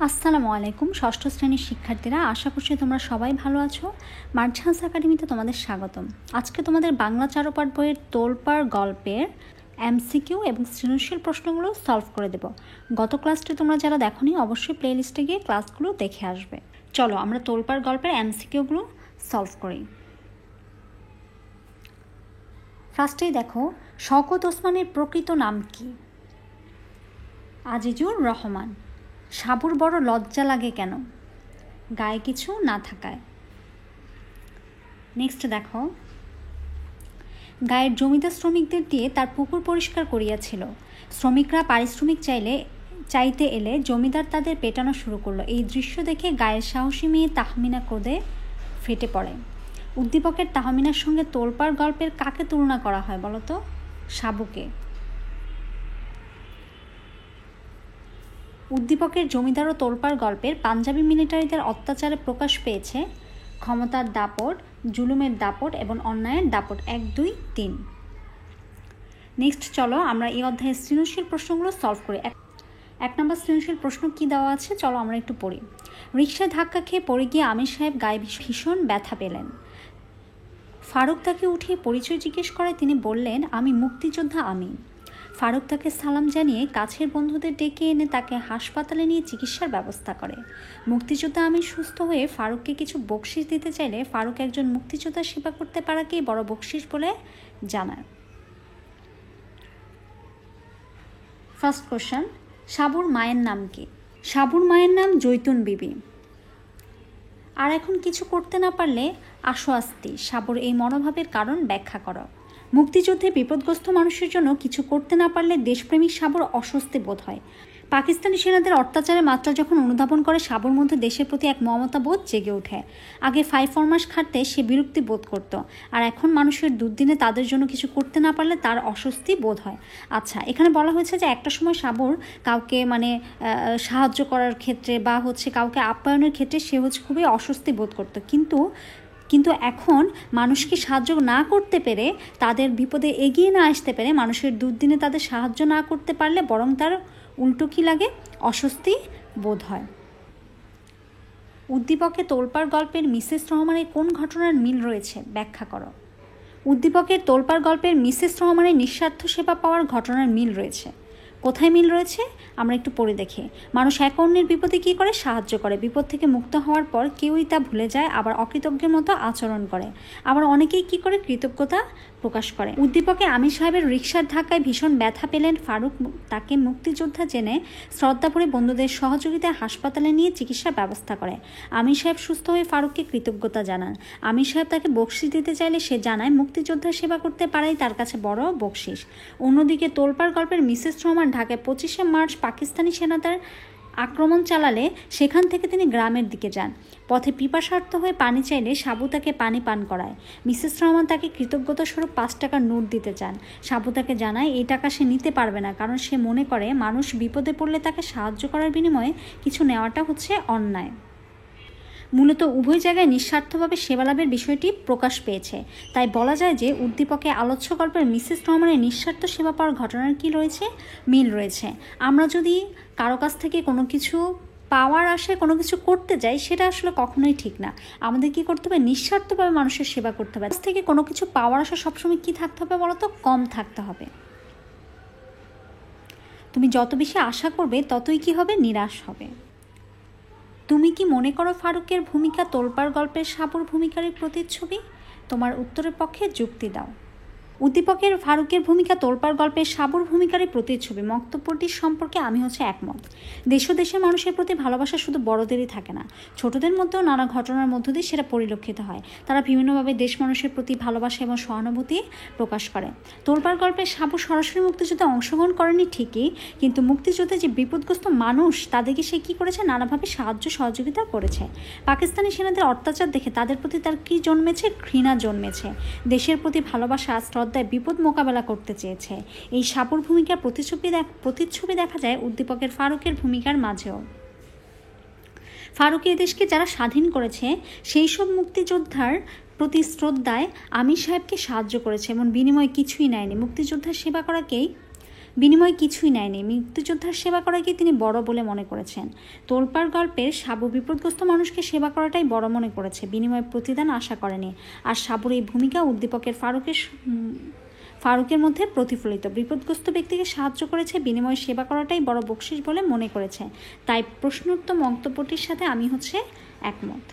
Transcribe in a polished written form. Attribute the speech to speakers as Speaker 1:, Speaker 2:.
Speaker 1: আসসালামু আলাইকুম। ষষ্ঠ শ্রেণীর শিক্ষার্থীরা, আশা করছি তোমরা সবাই ভালো আছো। মার্ঝান্স একাডেমিতে তোমাদের স্বাগতম। আজকে তোমাদের বাংলা চারুপাঠ বইয়ের তোলপাড় গল্পের এমসিকিউ এবং সৃজনশীল প্রশ্নগুলো সলভ করে দেব। গত ক্লাসটি তোমরা যারা দেখোনি অবশ্যই প্লেলিস্টে গিয়ে ক্লাসগুলো দেখে আসবে। চলো আমরা তোলপাড় গল্পের এমসিকিউগুলো সলভ করি। ফার্স্টেই দেখো, শওকত ওসমানের প্রকৃত নাম কি? আজিজুর রহমান। সাবুর বড় লজ্জা লাগে কেন? গায়ে কিছু না থাকায়। নেক্সট দেখো, গায়ের জমিদার শ্রমিকদের দিয়ে তার পুকুর পরিষ্কার করিয়াছিল। শ্রমিকরা পারিশ্রমিক চাইতে এলে জমিদার তাদের পেটানো শুরু করলো। এই দৃশ্য দেখে গায়ের সাহসী মেয়ে তাহমিনা ক্রোধে ফেটে পড়ে। উদ্দীপকের তাহমিনার সঙ্গে তোলপাড় গল্পের কাকে তুলনা করা হয় বলো তো? সাবুকে। উদ্দীপকের জমিদার ও তোলপাড় গল্পের পাঞ্জাবি মিলিটারিদের অত্যাচারে প্রকাশ পেয়েছে ক্ষমতার দাপট, জুলুমের দাপট এবং অন্যায়ের দাপট। 1, 2, 3। নেক্সট চলো আমরা এই অধ্যায়ের সৃজনশীল প্রশ্নগুলো সলভ করি। 1 নম্বর সৃজনশীল প্রশ্ন কি দেওয়া আছে চলো আমরা একটু পড়ি। রিকশায় ধাক্কা খেয়ে পড়ে গিয়ে আমির সাহেব গায়ে ভীষণ ব্যথা পেলেন। ফারুক তাকে উঠিয়ে পরিচয় জিজ্ঞেস করায় তিনি বললেন, আমি মুক্তিযোদ্ধা আমিন। ফারুক তাকে সালাম জানিয়ে কাছের বন্ধুদের ডেকে এনে তাকে হাসপাতালে নিয়ে চিকিৎসার ব্যবস্থা করে। মুক্তিযোদ্ধা আমিন সুস্থ হয়ে ফারুককে কিছু বকশিশ দিতে চাইলে ফারুক একজন মুক্তিযোদ্ধার সেবা করতে পারাকেই বড় বকশিশ বলে জানায়। ফার্স্ট কোশ্চেন, সাবুর মায়ের নাম কি? সাবুর মায়ের নাম জৈতুন বিবি। আর এখন কিছু করতে না পারলে আশোয়াস্তি। সাবুর এই মনোভাবের কারণ ব্যাখ্যা করো। মুক্তিযুদ্ধে বিপদগ্রস্ত মানুষের জন্য কিছু করতে না পারলে দেশপ্রেমিক সাবুর অস্বস্তি বোধ হয়। পাকিস্তানি সেনাদের অত্যাচারের মাত্রা যখন অনুধাবন করে সাবুর মধ্যে দেশের প্রতি এক মমতা বোধ জেগে ওঠে। আগে 5 ফরমাস খাটতে সে বিরক্তি বোধ করত, আর এখন মানুষের দুর্দিনে তাদের জন্য কিছু করতে না পারলে তার অস্বস্তি বোধ হয়। আচ্ছা, এখানে বলা হয়েছে যে একটা সময় সাবুর কাউকে সাহায্য করার ক্ষেত্রে বা কাউকে আপ্যায়নের ক্ষেত্রে সে খুবই অস্বস্তি বোধ করতো, কিন্তু এখন মানুষকে সাহায্য না করতে পেরে, তাদের বিপদে এগিয়ে না আসতে পেরে, মানুষের দুর্দিনে তাদের সাহায্য না করতে পারলে বরং তার উল্টো কি লাগে? অস্বস্তি বোধ হয়। উদ্দীপকে তোলপাড় গল্পের মিসেস রহমানের কোন ঘটনার মিল রয়েছে ব্যাখ্যা করো। উদ্দীপকের তোলপাড় গল্পের মিসেস রহমানের নিঃস্বার্থ সেবা পাওয়ার ঘটনার মিল রয়েছে। কোথায় মিল রয়েছে আমরা একটু পড়ে দেখি। মানুষ এক অন্যের বিপদে কী করে? সাহায্য করে। বিপদ থেকে মুক্ত হওয়ার পর কেউই তা ভুলে যায়, আবার অকৃতজ্ঞের মতো আচরণ করে। আবার অনেকেই কী করে? কৃতজ্ঞতা প্রকাশ করে। উদ্দীপকে আমির সাহেবের রিকশার ধাক্কায় ভীষণ ব্যথা পেলেন ফারুক তাকে মুক্তিযোদ্ধা জেনে শ্রদ্ধাভরে বন্ধুদের সহযোগিতায় হাসপাতালে নিয়ে চিকিৎসার ব্যবস্থা করে। আমির সাহেব সুস্থ হয়ে ফারুককে কৃতজ্ঞতা জানান। আমির সাহেব তাকে বকশিশ দিতে চাইলে সে জানায় মুক্তিযোদ্ধার সেবা করতে পারাই তার কাছে বড় বকশিশ। অন্যদিকে তোলপাড় গল্পের মিসেস রহমান ঢাকায় 25শে মার্চ পাকিস্তানি সেনাদের আক্রমণ চালালে সেখান থেকে তিনি গ্রামের দিকে যান। পথে পিপাসার্ত হয়ে পানি চাইলে সাবু তাকে পানি পান করায়। মিসেস রহমান তাকে কৃতজ্ঞতা স্বরূপ 5 টাকার নোট দিতে চান। সাবু তাকে জানায় এই টাকা সে নিতে পারবে না, কারণ সে মনে করে মানুষ বিপদে পড়লে তাকে সাহায্য করার বিনিময়ে কিছু নেওয়াটা অন্যায়। মূলত উভয় জায়গায় নিঃস্বার্থভাবে সেবালাভের বিষয়টি প্রকাশ পেয়েছে। তাই বলা যায় যে উদ্দীপকে আলোচ্য গল্পের মিসেস রহমানের নিঃস্বার্থ সেবা পাওয়ার ঘটনার কি রয়েছে? মিল রয়েছে। আমরা যদি কারো কাছ থেকে কোনো কিছু পাওয়ার আশায় কোনো কিছু করতে যাই, সেটা আসলে কখনোই ঠিক না। আমাদের কি করতে হবে? নিঃস্বার্থভাবে মানুষের সেবা করতে হবে। থেকে কোনো কিছু পাওয়ার আশা সবসময় কি থাকতে হবে বলো তো? কম থাকতে হবে। তুমি যত বেশি আশা করবে ততই কি হবে? নিরাশ হবে। তুমি কি মনে করো ফারুকের ভূমিকা তোলপাড় গল্পের সাবুর ভূমিকারই প্রতিচ্ছবি? তোমার উত্তরের পক্ষে যুক্তি দাও। উদ্দীপকের ফারুকের ভূমিকা তোলপাড় গল্পের সাবুর ভূমিকারই প্রতিচ্ছবি। বক্তব্যটির সম্পর্কে আমি একমত। দেশ ও দেশের মানুষের প্রতি ভালোবাসা শুধু বড়দেরই থাকে না, ছোটদের মধ্যেও নানা ঘটনার মধ্য দিয়ে সেটা পরিলক্ষিত হয়। তারা বিভিন্নভাবে দেশ মানুষের প্রতি ভালোবাসা এবং সহানুভূতি প্রকাশ করে। তোলপাড় গল্পের সাবু সরাসরি মুক্তিযুদ্ধে অংশগ্রহণ করেনি ঠিকই, কিন্তু মুক্তিযুদ্ধে যে বিপদগ্রস্ত মানুষ তাদেরকে সে কী করেছে? নানাভাবে সাহায্য সহযোগিতা করেছে। পাকিস্তানি সেনাদের অত্যাচার দেখে তাদের প্রতি তার কী জন্মেছে? ঘৃণা জন্মেছে। দেশের প্রতি ভালোবাসা শ্রদ্ধায় বিপদ মোকাবেলা করতে চেয়েছে। এই সাবুর ভূমিকার প্রতিচ্ছবি দেখা যায় উদ্দীপকের ফারুকের ভূমিকার মাঝেও। ফারুক এই দেশকে যারা স্বাধীন করেছে সেই সব মুক্তিযোদ্ধার প্রতি শ্রদ্ধায় আমির সাহেবকে সাহায্য করেছে এবং বিনিময়ে কিছুই নেয়নি। মুক্তিযোদ্ধার সেবা করাকেই বিনিময়ে কিছুই নেয়নি, মুক্তিযোদ্ধার সেবা করাকে তিনি বড় বলে মনে করেছেন। তোলপাড় গল্পের সাবু বিপদগ্রস্ত মানুষকে সেবা করাটাই বড় মনে করেছে, বিনিময়ে প্রতিদান আশা করেনি। আর সাবুর এই ভূমিকা উদ্দীপকের ফারুকের মধ্যে প্রতিফলিত। বিপদগ্রস্ত ব্যক্তিকে সাহায্য করেছে, বিনিময়ে সেবা করাটাই বড় বকশিশ বলে মনে করেছে। তাই প্রশ্নোত্তর মন্তব্যটির সাথে আমি একমত।